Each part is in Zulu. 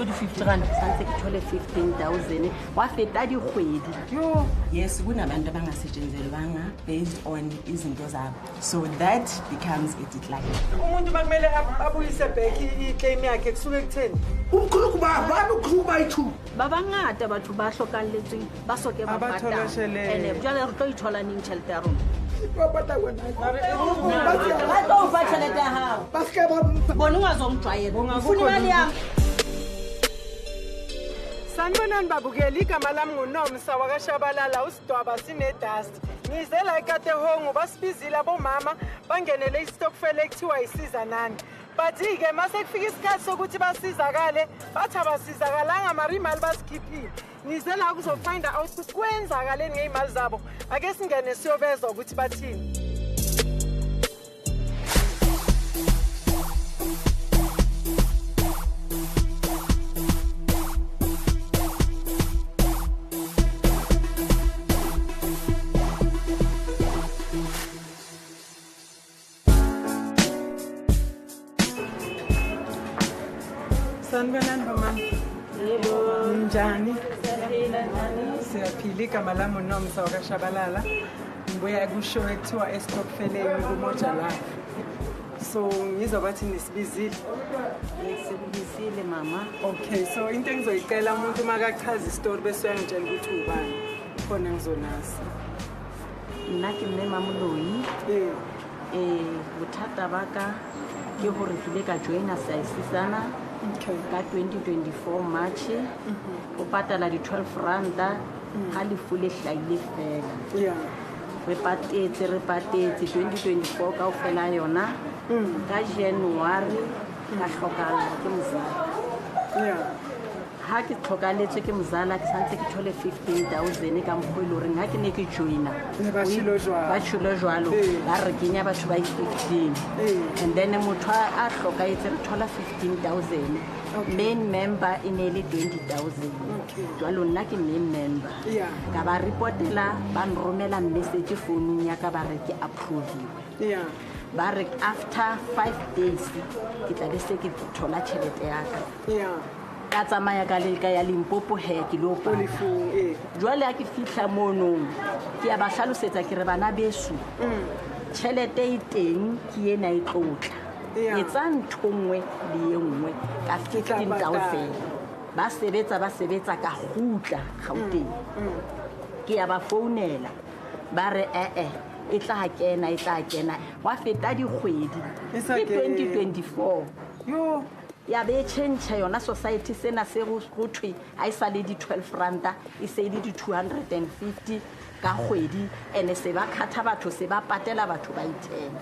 50 rand sanse kithole 15,000 wafeta dikgwedi. Yes, kunabantu abangasetshenziswanga based on izinto zabo. So that becomes a decline. Umuntu makumele abuyise back iclaim yakhe kusuke kutheni? Umkhulu baba ukhuluma ithu. Babangata batho ba hlokalletsweng ba soke ba patala. Ene jwale re tlo ithola ning tšhelete ya rona. Bapata wena. Ba tlo fa tšhelete ya hao. Ba ska ba bona ungazongijwayela. Ufuna imali yami. Sanibonani babukeli igama lami nguNomsa wakashabalala usidwaba sinedust. Ngizela eKatehongo basibizile abomama bangenele istokfele ekuthiwa isiza nani. But ke mase kufika isikhathi sokuthi basizakale bathi abasizakalanga mari imali basikhiphile. Ngizela ukuzofind out ukuthi kwenzakaleni ngeimali zabo. Ake singene siyobezwa ukuthi bathini. Sanibonani mama. Yebo. Njani? Siyaphila igama lami uNomsa wakashabalala. Ngibuya kushow ekuthiwa estokfeleni kuMoja Live. So ngizobathi nisibizile. Ngisibizile mama. Okay, so into engizoyicela umuntu makachaza istory bese uyangitshela ukuthi ubani. Khona ngizonasa. Nna ke mme Mamoloyi. Bothata baka ke hore ke le ka joina Saisisana. Okay. Ka 2024 March o patala di 12 randa ha le fule hlaile fela. Yeah. Re patetse 2024 ka o fela yona. Ka January ka hlokala ke mzala. Yeah. Ha ke tlhokaletswe ke mzala ke santse ke thole 15,000 ka mkhwelo re nga ke ne ke joina. Ba shilo jwalo ba re kenya batho ba 15 and then motho a hlokahetse re thola 15,000. Main member inele 20,000. Jwalo nna ke main member. Ka ba reportela ba nromela message phone ya ka ba re ke approve. Ba re after 5 days ke tla be se ke thola tšhelete ya ka. Ka tsamaya ka le ka ya Limpopo he ke lo pa. Jwale ha ke fihla mono ke ya ba hlalosetsa ke re bana besu. Tšhelete e teng ke ena e tlotla. Etsa ntho nngwe le nngwe ka 15,000. Ba sebetsa ka gutla Gauteng. Ke ya ba founela ba re e tla kena wa feta dikgwedi ke 2024. Ya be change yona society sena se go thwe a isa le di 12 randa e se di 250 ka kgwedi ene se ba khatha batho se ba patela batho ba itena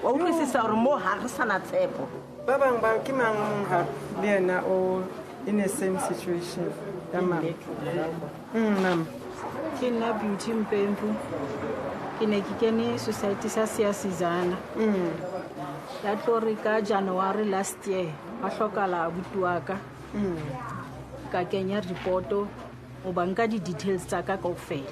wa utlwisisa hore mo ha re sana tshepo ba bang ba ke mang ha le yena o in the same situation ya mama. Mama ke nna Beauty Mpempu ke ne ke kene society sa Siyasizana ya tlore ka January last year ba hlokala butuaka ka kenya reporto o banka di details tsa ka kaofela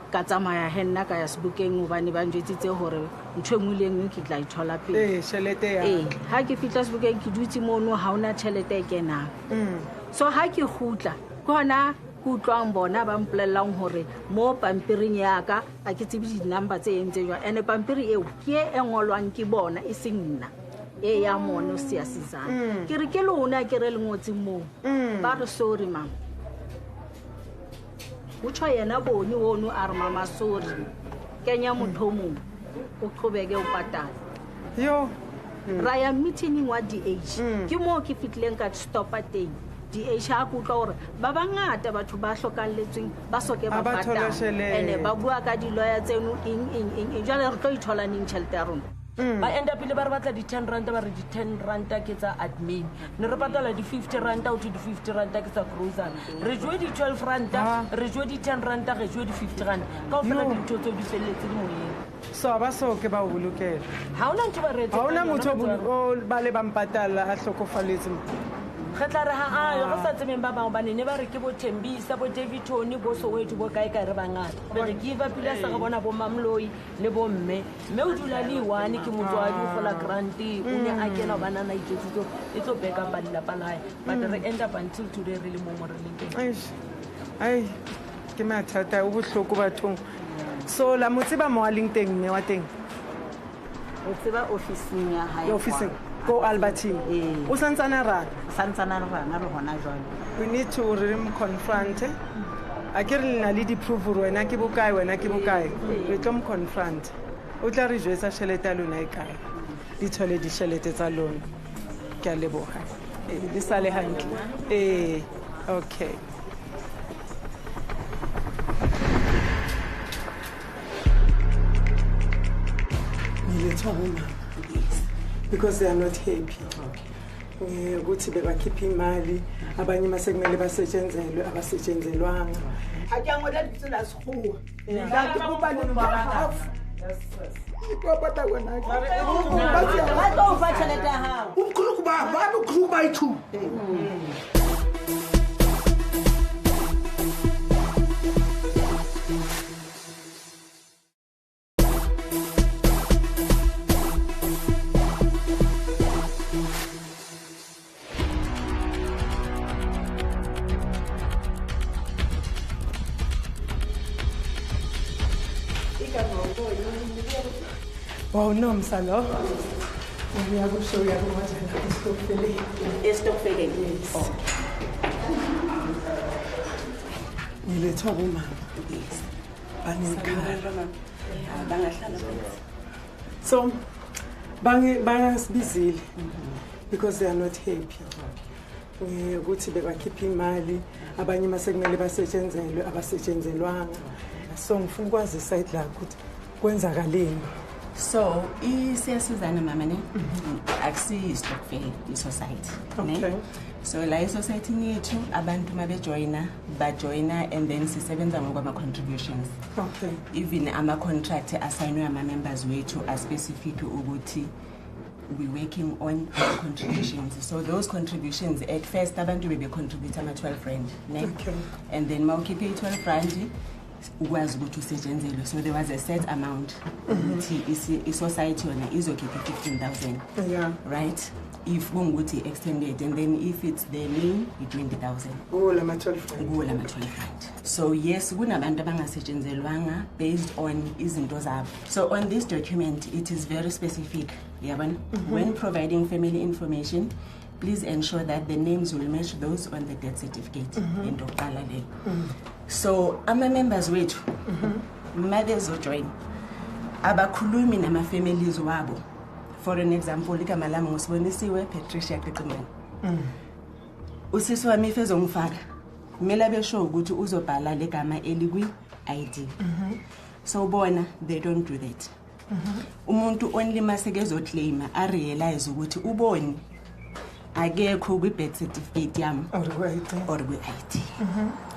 ka tsamaya henna ka ya Sebokeng obane ba njwetsitse hore ntho engwe le engwe ke tla ithola pele tšhelete ya ha ke fitla Sebokeng ke dutse mono ha ona tšhelete e kenang. So ha ke gutla kona utlwang bona ba mpolellang hore mo pampiring ya ka a ke tsebe di number tse entse jwa ene pampiri eo ke e ngolwang ke bona e seng nna e ya mono Siyasizana ke re ke lona ke re lengotsi mo ba re sorry mama utsho yena boni wono a re mama sorry kenya motho mo o qhobeke o patala ra ya meeting wa DH ke mo ke fitleng ka stop teng DH ha kutla hore ba bangata batho ba hlokalletsweng ba soke ba patala ene ba bua ka di lawyer tseno ing jwale re tlo ithola ning tšhelete ya rona. Ba enda pele ba re batla di 10 rand ba re di 10 rand ke tsa admin ne re patala di 50 rand out di 50 rand ke tsa grocery re jwe di 12 rand re jwe di 10 rand re jwe di 50 rand ka ofela di ntho tse di felletse di moyeng so ba so ke ba bolokela ha ona ntho ba re ha ona motho o ba le ba mpatala a hlokofaletse re tla re ha ayo re sa tsebeng ba bangwe ba nene ba re ke bo Tembisa bo David Tony bo Soweto bo kae kae re bangata re give up ile sa re bona bo Mamloi le bo mme o dula le one ke motswadi o gola grant o ne a kena bana na itsotso e tlo beka ba dilapa lae but re end up until today re le mo re leng teng ai ke mathata o bohloko bathong so la motseba mo a leng teng mme wa teng o tseba officing ya hae officing go Albertine o santsana rana re hona jwale we need to confront a ke re lena le di-proof wena ke bokae re tlo confront o tla re jwetsa tšhelete ya lona e kae di thole ditšhelete tsa lona ke a leboga di sale hantle okay because they are not happy ukuthi bebakhipha imali abanye masekumele basetshenzelwe abasetshenzelwanga ajangola ditsela sekgowa ngathi kuba le half ikopata wena ba tlo fa tšhelete ya hao umkhulu ba umkhulu bayithu Wow, no, Msalo. We are going to show you how much it's still feeling. Oh. We let her woman. So, bangas busy because they are not happy. We go to bebakhipha imali abanye masekumele basetshenzelwe abasetshenzelwanga. So ngifuna ukwazisa idla ukuthi kwenzakaleni. So, siyasizana mama ne akusiyi stokvel society ne so la society yethu abantu mabejoina bajoina and then sisebenza ngokwama contributions even ama contract assignwe ama members wethu are specific ukuthi we working on contributions so those contributions at first abantu bebe contribute ama 12 rand ne and then mawukhiphe i12 rand ukwazi ukuthi usetshenzele so there was a set amount ukuthi i-society yona izokhipha 15,000 right if kungukuthi extended and then if it's the main i-20,000 kuwo lama 12 rand so yes kunabantu abangasetshenzelwanga based on izinto zabo so on this document it is very specific yabona when providing family information please ensure that the names will match those on the death certificate into oqala le so ama members wethu mabezo join abakhulumi nama families wabo for an example igama lami ngusibonisiwe Patricia Qiqimani usisi wami ifezongifaka kumele besho ukuthi uzobhala legama elikwi ID so bona they don't do that umuntu only maseke claim a realize ukuthi uboni akekho kwi birth certificate yami or kwi ID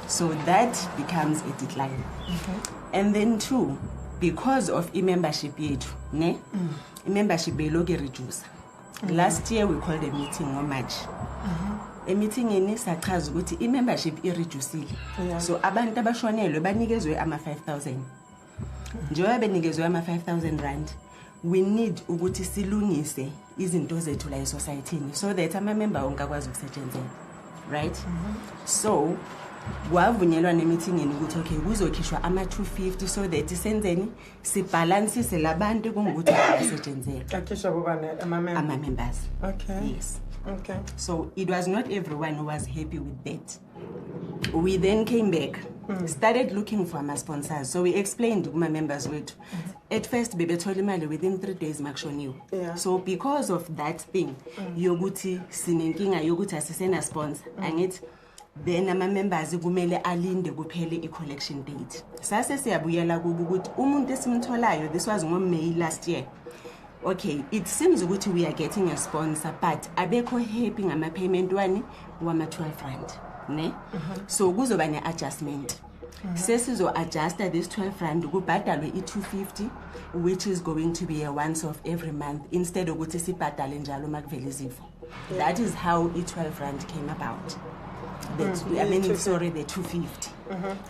so that becomes a decline and then two because of membership yethu ne membership beloke reduce last year we called a meeting on March a meeting ini sachaza ukuthi membership ireducile so abantu abashonelwe banikezwe ama 5,000 njengoba benikezwe ama 5,000 rand we need ukuthi silungise izinto zethu la society so that ama member onke akwazi ukusetshenzela right so kwavunyelwa nemeeting ukuthi okay kuzokhishwa ama 250 so that senzeni sibalance labantu kungukuthi basetshenzela akhishwa kubani ama members okay yes okay so it was not everyone who was happy with that we then came back started looking for my sponsors so we explained to my members wethu at first bebethola imali within 3 days makushoniwe so because of that thing yokuthi sinenkinga yokuthi asisena sponsor angithi then ama members kumele alinde kuphele i-collection date sase siyabuyela kuba ukuthi umuntu esimtholayo this was ngoMay last year okay it seems ukuthi we are getting a sponsor but abekho happy ngama payment wani wama 12 rand ne so kuzoba ne adjustment sesizo adjust this 12 rand kubhadalwe i250 which is going to be a once off every month instead ukuthi sibhadale njalo makuvela izifo that is how i-12 rand came about. The 250.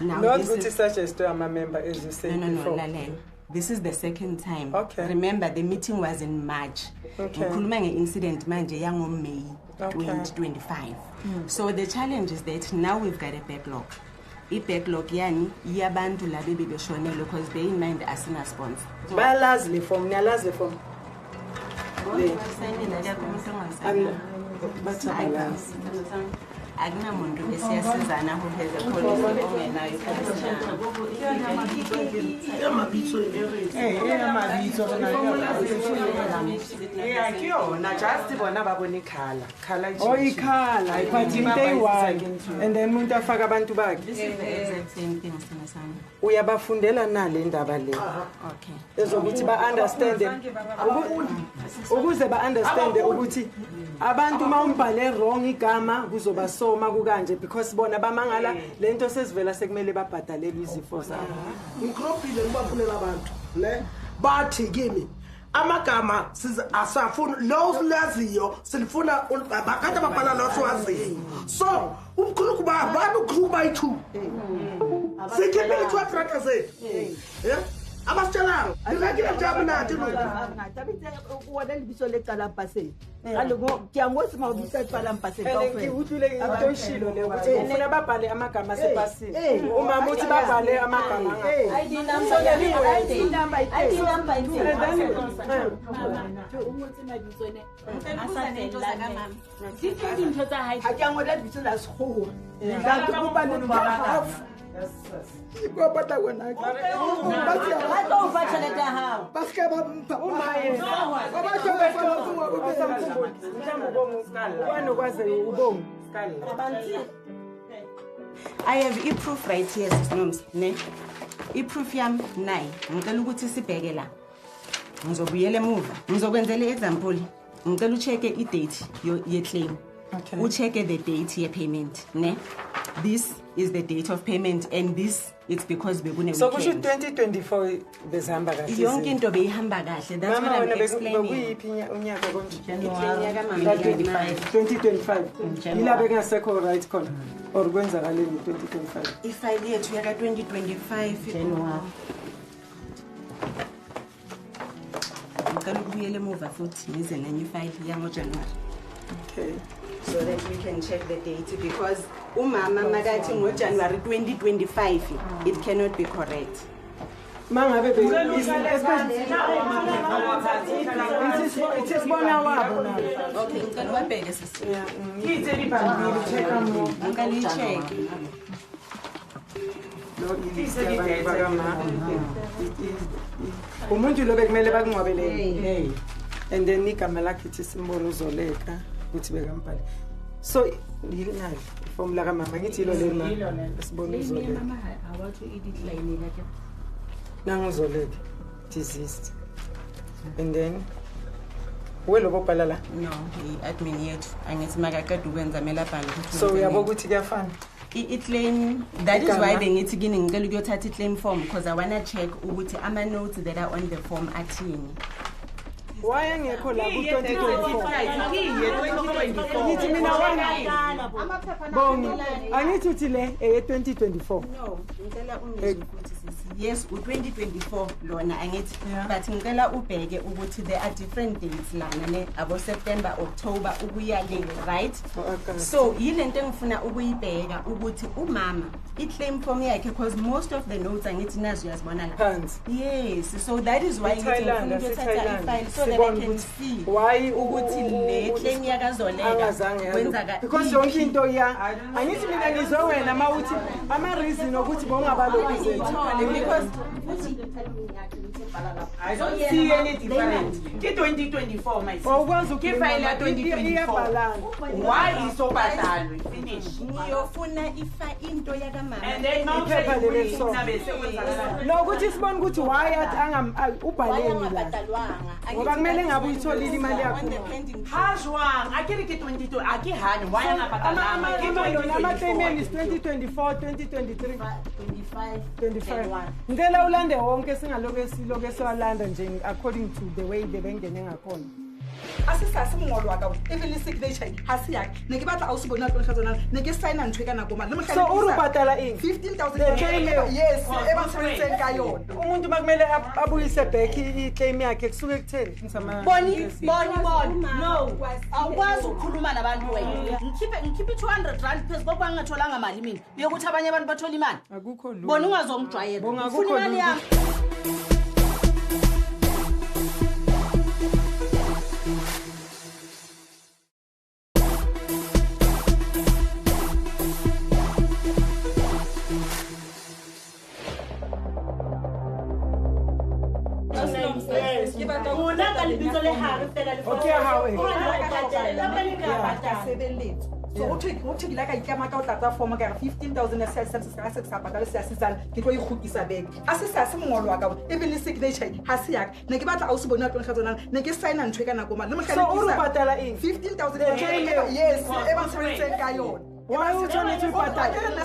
Now Not this what is- is suggest to a member, as you said No, before. Lalela. This is the second time. Okay. Remember, the meeting was in March. Okay. Ngikhuluma nge-incident manje May Okay. 2025. So the challenge is that now we've got a backlog. I-backlog yani yabantu labe bebeshonele because bear in mind asina sponsor. Bayalazi le form, niyalazi le form. Bathi akunamuntu esiyasizana who has a policy ongenayo kuyona just bona babona ikhala Oh, ikhala, but into eyi-1 and then umuntu afaka abantu bakhe. This is the exact same thing Sinasana. Uyabafundela nale ndaba le. Okay. Ezokuthi ba-understande ukuze ba-understande ukuthi abantu uma umbhale wrong igama kuzoba soma kukanje because bona bamangala le nto sesivela sekumele babhadalelwe izifo zabo. ngikrophile ngibafunela abantu ne bathi kimi amagama asafuna lo silaziyo silifuna bakade babhala lo siwaziyo so umkhulu babantu ukhulu bayi2 sikhiphe i-12 rand zethu abasitshelayo ngakile njalo nathi lo wona libiso lecala mpaseni kaloku kuyangose uma ubisa icala mpaseni Ke utlile into oshilo le ukuthi ufuna babhale amagama asepasini. Umama uthi babhale amagama akuyangona libiso la sekgowa ngathi kuba nehafu ikopata kona atofa tšhelete ya gago basike bampha I have i-proof right here Sisinoms ne i-proof yami nayi ngicela ukuthi sibheke la ngizobuyela emuva ngizokwenzela i-example ngicela ucheck i-date ye-claim ucheck the date ye-payment ne this is the date of payment and this it's because bekune So kusho weekend 2024 bezihamba kahle. yonke into beyihamba kahle that's what I'm explaining Bekuyiphi unyaka konje? i-claim yakamama 2025. Yila bengasekho right khona or kwenzakaleni 2025. ifile yethu yaka 2025 January ngicela ukubuyela emuva futhi ngize nenye ifile yangoJanuary Okay. so that we can check the date because umama makathi ngoJanuary 2025 it cannot be correct Mangabe it's bona wabo na. okay ngicela wabheke sisi Kithi libhangile check mo. ngicela i-check Umuntu lo bekumele bakungcwabelele. And then igama lakhe ithi simbona uzoleka ukuthi bekampali. So yilinayo formula kamama ngithi lo lena sibona uzoleka. awatho i-decline lakhe Nanguzoleka disease. And then welo bobhala la. no i-admin yethu angithi makaqeda ukwenza mele abhale ukuthi So uyabo ukuthi kuyafana. i-claim that is why Igama. bengithi kini ngicela ukuyothatha i-claim form because I wanna check ukuthi ama-notes that are on the form athini Why engekho la ku 2024? Ngithi mina wena Bongi angithi uthi le 2024. no ngicela ungizwe ukuthi sisi yes u-2024 lona angithi but ngicela ubheke ukuthi there are different dates lana ne abo September October ukuya le right so yile nto engifuna ukuyibheka ukuthi umama i-claim form yakhe because most of the notes angithi nazo uyazibona la Phansi. yes so that is why ngithi Thailand, ngifuna ukuyothatha Thailand. i-file so that I Sibone can ukuthi see why ukuthi le claim yakazoleka angazange kwenzaka because yonke into ya angithi mina ngizwe wena mawuthi ama reason ukuthi bongabalo ithole because I don't see any difference. Ke 2024 my sister. Awukwazi Ke file ya 2024. iyabhalana. Why is so badalwe? Finish. ngiyofuna into yakamama And then Iphepha leli so. now Lokuthi sibone ukuthi why athi ubhaleni la. wayangabhadalwanga Ngoba kumele ngabe uyitholile imali yakho. Hashwang, akere ke 22, aki hani, why angaphatalanga? Ama-claim is 2024, 2023, 25 25. Ngicela ulande wonke singaloke siloke siwalanda nje according to the way bebengene ngakhona. asisase mongolo wa ka even le signature ha se ya ne ke batla ausi bona tlo tsona ne ke sign ntwe kana goma le So o re patala eng? 15,000 yes eba friends ka yona Umuntu makumele abuyise back i-claim yakhe kusuke kutheni? Boni no awukwazi ukukhuluma nabantu wena ngikhiphe 200 rand phezu kokwa ngingatholanga mali mina uyokuthi abanye abantu bathola imali Akukho lutho. bona ungazongijwayela Bona ufuna akukho imali lutho. yami Okay, how so uthi la ka ikama ka o tlatsa form ka 15,000 se sa patala se asisana ke tlo igukisa back asisa se mongolo wa ka even le signature ha se ya ne ke batla ausi bona tlo tsona ne ke sign ntwe kana goma le So o re patala eng? 15,000 yes eba friends ka yona Why you trying to patala?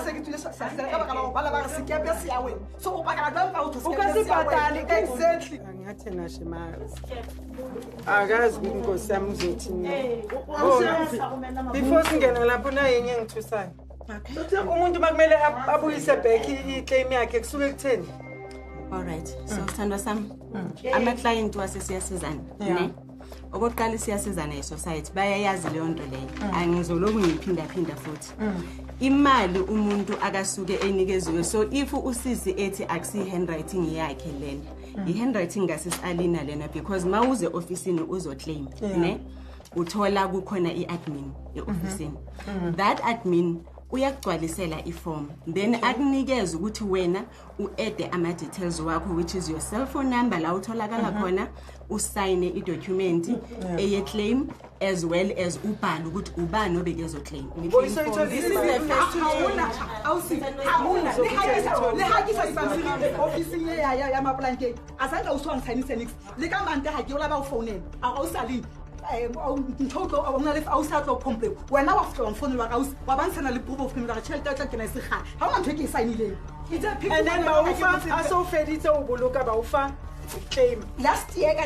So Ukasiphatali exactly. Angathi nashe mara. Akazi inkosi yami uzothini. Before singena lapho na yenye ngithusayo. Umuntu makumele abuyise back i-claim yakhe kusuke kutheni? All right. So Sandwa Sam, ama client wasesiyasizana, ne? Okokuqala siyasizana eSociety bayayazi leyo nto leyo. Angizoloku ngiphinda futhi. Imali umuntu akasuke enikeziwe. So if usisi ethi akusi handwriting yakhe lena, i-handwriting ngasisalina lena because mawuze officeini uzoclaim, ne? Uthola kukhona i-admin e-officeini. That admin uyakugcwalisela iform then akunikeza ukuthi wena uadd ama details wakho which is your cell phone number la utholakala khona usign i-document eye claim as well as ubhalo ukuthi ubani obekezo claim when I was on phone wa bantshana le proof of payment ga tšhelete tla kena se ga ha ona ntho ke signileng And then baufa aso feditse o boloka baufa claim last year ka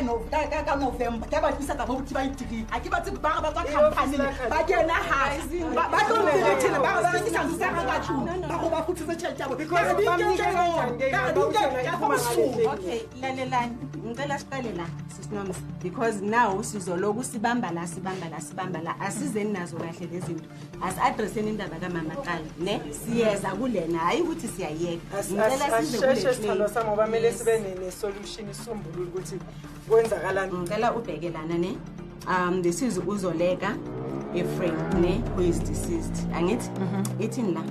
November ke ba tlisa ka bobuti ba itiri a ke ba tse ba ba company ba kena ha ba tlo le ba ba ke tsa ka ka tshuna ba go ba futsitse tšhelete yabo because okay lalelani ngicela siqale la sisinomsi because now sizoloku sibamba la asizeni nazo kahle lezinto asi-addresseni indaba kamama qala ne siyeza kulena hayi ukuthi siyayeka ngicela size sithando sami ngoba kumele sibe ne-solution isisombululo ukuthi kwenzakalani. Ngicela ubhekelana ne this is Uzoleka Ephraim ne who is deceased angithi ithini la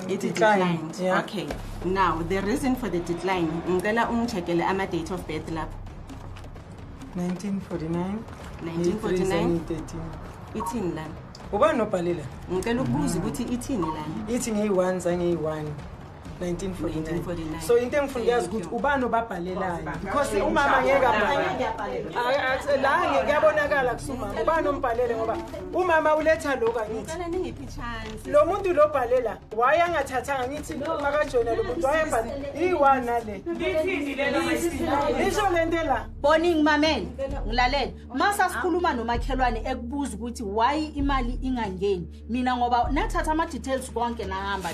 It declined. Yeah. Okay. Now the reason for the decline, ngicela ungicheckele ama date of birth lapho. 1949. 1949. Ithini la? Ubani obhalile? Ngicela ukubuza ukuthi ithini la? Ithi ngeyi1 zangeyi1. 1949. So into engifuna uyazi ukuthi ubani obabhalelayo because umama ngeke abhale. La ngiyabonakala kusumama ubani ombhalele ngoba umama uletha lokho angithi. Ngicela ningiphi chance. Lo muntu lo bhalela waye angathathanga ngithi makajona lo muntu wayebhala i1 nale. Ngithini lela masini. Lisho lento la. Boni ngimamele ngilalela masa sikhuluma nomakhelwane ekubuza ukuthi why imali ingangeni mina ngoba nathatha ama details konke ngahamba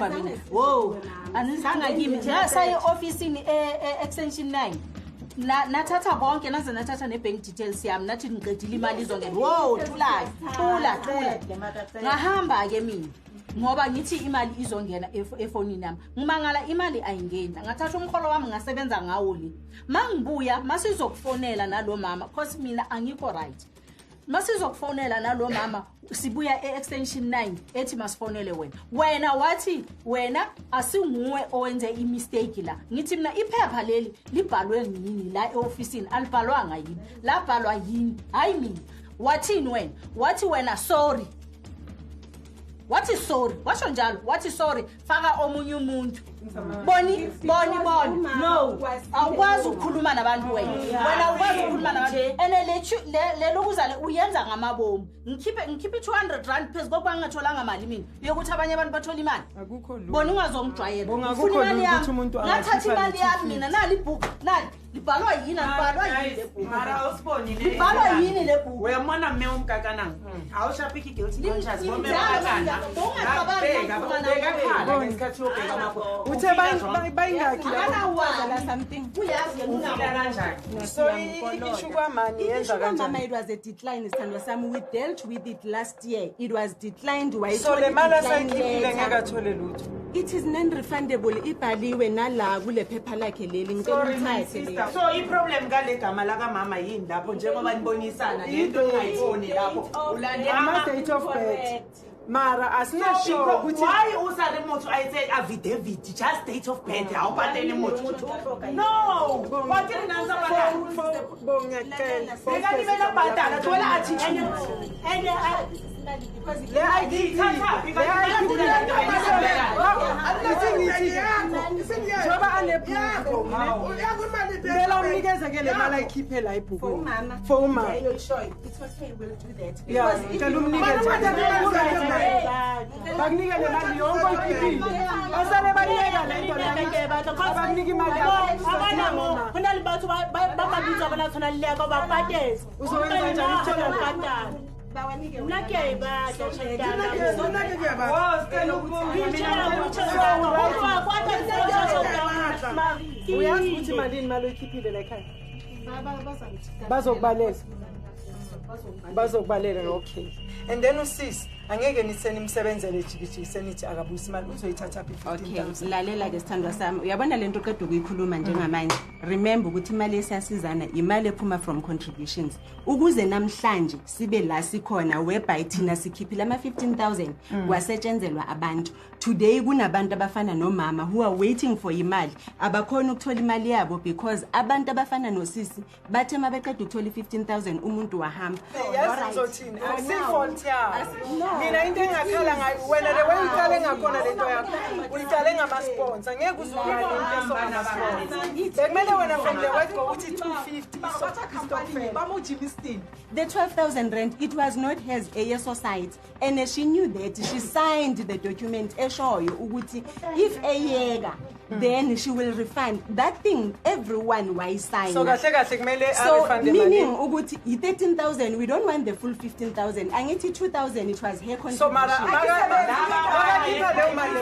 mina anisanga kimi saye officeini extension 9 nathatha konke naze nathatha ne bank details yami nathi ngiqedile imali izongena thula ngahamba ke mina ngoba ngithi imali izongena efonini yami ngimangala imali ayingeni ngathatha umkholo wami ngasebenza ngawo li mangibuya masizokufonela nalo mama because mina angikho right masizokufonela nalo mama sibuya e-extension 9 ethi masifonele wena wathi wena asinguwe owenze imistake la ngithi mina iphepha leli libhalwe ngini la e-officeini alibhalwanga yini labhalwa yini hayi mina wathini wena wathi wena sorry washo njalo wathi sorry faka omunye umuntu boni no awukwazi ukukhuluma nabantu wena ukwazi ukukhuluma nabantu ene lokuzale uyenza ngamabomu ngikhiphe 200 rand phezulu kokuba ngingatholanga imali mina yokuthi abanye abantu bathola imali boni ungazongijwayela ufuna imali yami ngathatha imali yami mina nali book nali libhalwa yini mara usibonile libhalwa yini le book uyamona mme umkakananga awushapiki guilty conscience bombe uthe bayingakhi so ishu kwamani yenza kanjani it was a decline sithandwa sami we dealt with it last year it was declined why so le mali asayikhiphile ngeke athole lutho it is non-refundable ibhaliwe nala kule phepha lakhe leli ngicela umthathe so iproblem ngale gama lakamama yini lapho njengoba nibonisana lento ungayiboni lapho ama date of birth mara asinasure ukuthi why usale motho ayithe affidavit just date of birth awupatele motho no wakini nanza bana bongekela bekanibe bhatala thola attitude le ID thatha njoba anephupho ngicela umnikeze ke le mali ayikhiphe la ibhukwini for umama ngicela umnikeze bakunike le mali yonke oyikhiphile basale bayiyeka lento bakunika imali abanamo kunali bathu bababizwa abanathona lileko bapateza uzowenza njani uthola bapatala uyazi ukuthi malini imali oyikhiphile la ekhaya bazokubalela okay and then usisi angeke nitheni imsebenzele jikijikise nithi akabuyisa imali uzoyithatha phi okay lalela ke sithandwa sami uyabona lento qeda ukuyikhuluma njengamanje remember ukuthi imali esiyasizana imali ephuma from contributions ukuze namhlanje sibe la sikhona whereby thina sikhiphile ama 15000 kwasetshenzelwa abantu today kunabantu abafana nomama who are waiting for imali abakhona ukuthola imali yabo because abantu abafana nosisi bathe mabeqeda ukuthola 15000 umuntu wahamba yazi ngizothini akusifault yakho mina into engakhala ngayo wena le way uqale ngakhona lento yakho uyiqale ngama-sponsor ngeke uzukala into esongama-sponsor bekumele wena from the word go uthi 250 bamujimistin the 12000 rand it was not hers a society and she knew that she signed the document eshoyo ukuthi if eyeka then she will refund that thing everyone why sign so kahle kahle kumele so refund meaning ukuthi i13000 we don't want the full 15000 angithi 2000 it was her contribution so mara le mali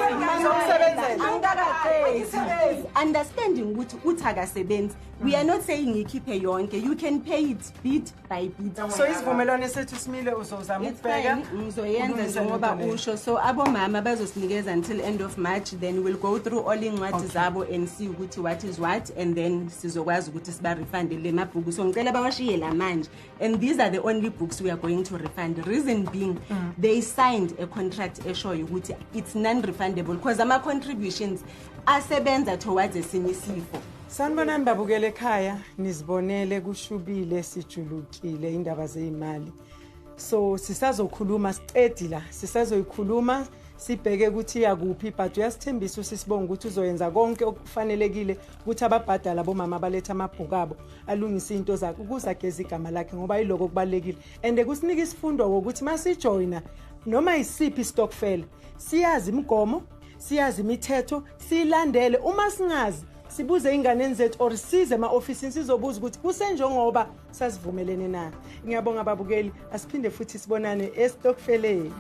understanding ukuthi uthakasebenzi we are not saying ikhiphe yonke you can pay it bit by bit so isivumelwano sethu simile uzozama ukubheka ngizoyenza njengoba usho so abomama bazosinikeza until end of March then we'll go through all incwadi zabo and see ukuthi what is what and then sizokwazi ukuthi siba refund le mabhuku so ngicela bawashiye la manje and these are the only books we are going to refund reason being they signed a contract eshoyo ukuthi it's non-refundable because ama contributions asebenza towards esinye isifo sanibonani babukele ekhaya nizibonele kushubile sijulukile indaba zeimali so sisazokhuluma sicedila sisazoyikhuluma sibheke ukuthi yakuphi but uyasithembisa usisibonga ukuthi uzoyenza konke okufanelekile ukuthi ababhadala bomama baletha amabhuku abo alungisa into zakhe ukuzageza igama lakhe ngoba yiloko kubalekile and kusinika isifundo ukuthi masijoina noma isiphi stockfell siyazi imigomo siyazi imithetho silandele uma singazi sibuze ingane zethu or size ema-ofisini sizobuza ukuthi kusenjengoba sasivumelene na ngiyabonga babukeli asiphinde futhi sibonane estokfeleni